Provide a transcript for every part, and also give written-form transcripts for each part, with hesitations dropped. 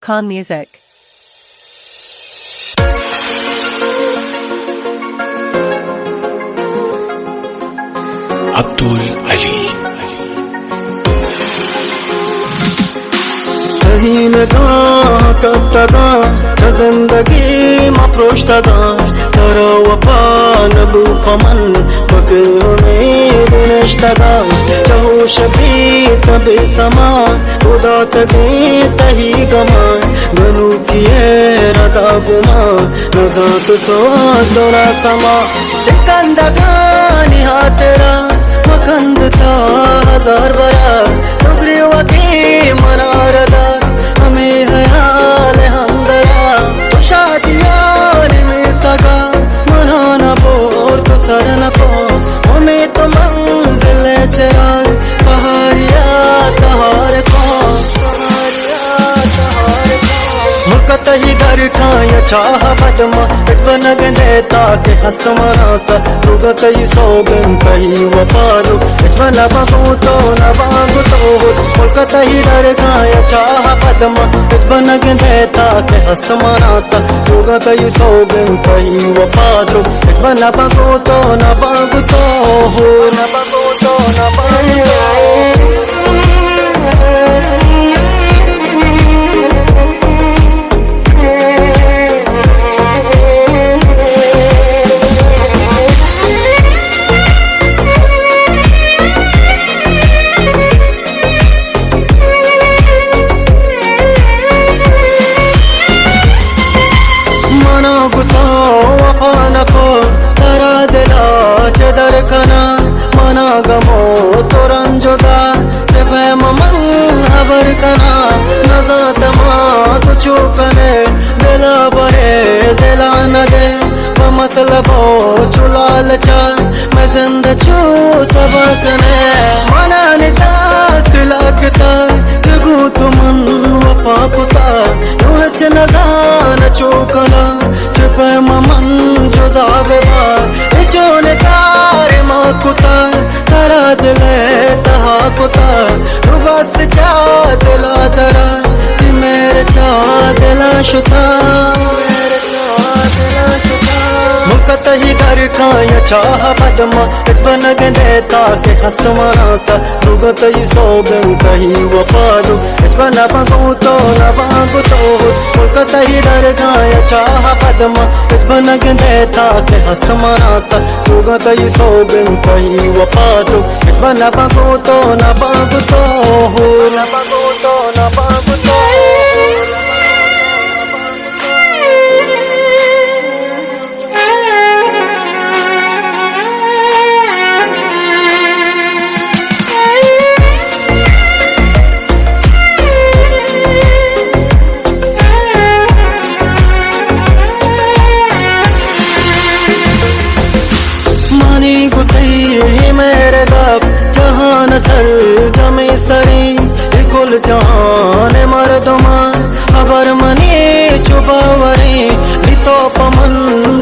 Khan Music. Abdul Ali कहीं लगा कब तगा जिंदगी मफरोश तगा करो वफा नबू पमन फकर उम्मीद नश्तगा चहो शबी तबे समा खुदा तगे तही गमा गनु किए रदा गुमा रदा तो सो दोरा समा सिकंदगा निहा तेरा मकंद था हजार बरा तुगरी वकी मनारदा हमें हयाल हमदरा तो शादियार में तगा मनाना बोर तो सरन को हमें तो मंजिल चराग कहारिया तहार को मुकत ही घर खाया चाह बदमा इस बन गए ताकि हस्त मनासा रुगत ही सोगन कही वपालो इस बना बगू तो न बागू तो मुकत ही घर खाया चाह बदमा इस बन गए ताकि हस्त मनासा रुगत ही सोगन कही वपालो इस बना बगू तो न बागू तो न बागू तो न बागू खना मना गमो तो रंजुदा से ममन हबर कना नजात मा तो चूकने दिला बरे दिला न दे मतलब चुलाल चा मैं जिंद चू तबकने मना नितास लगता तगू तुमन वफा कुता नुहच नदान चूकना छिपे ममन जुदा बेबा इचोने तारे माँ कुता तारा दिले तहा कुता रुबात से चा दिला तरा मेरे चा दिला शुता मुकत ही घर खाया चाह बदमा इस बन गए ताकि हस्त मनासा रुगत ही सोगन कही वपालो इस बना बगू तो न बागू तो मुकत ही घर खाया चाह बदमा इस बन गए ताकि हस्त मनासा रुगत ही सोगन कही वपालो इस बना बगू तो न बागू तो न बागू तो न बागू तो मेरे गप जहान सर जमे सरी कुल जहान मर्दमा खबर मनी चुबावरी लितो पमन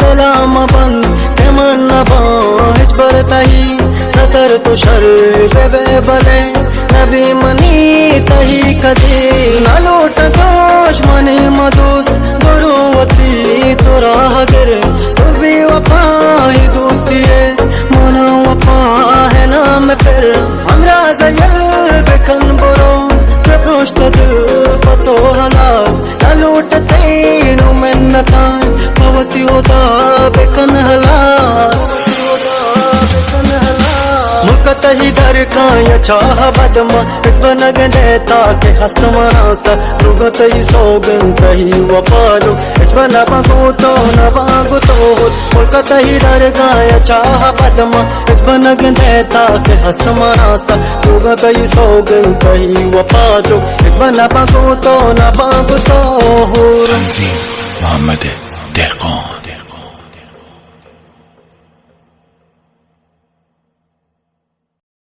दलाम बंद के मन बाज बरतही सतर तुषर बेबे बले नबी मनी तही कदी न लूट दोष मनी मदोस गुरुवती तुरा गिर तू भी वफा ही दोस्ती है मना वफा है नाम फिर हमरा दयल बेकन बुरो के पृष्ठ दिल पतो हलास न लूटते नु मिन्नता भवती होता बेकन हलास मुकत ही घर खाया चाह बदमा इस बन गए ताकि हस्त मनासा रुगत ही सोगन कही वपालो इस बना बगू तो न बागू तो मुकत ही घर खाया चाह बदमा इस बन गए ताकि हस्त मनासा रुगत ही सोगन कही वपालो इस बना बगू तो न बागू तो तंजीम मोहम्मद दहकान।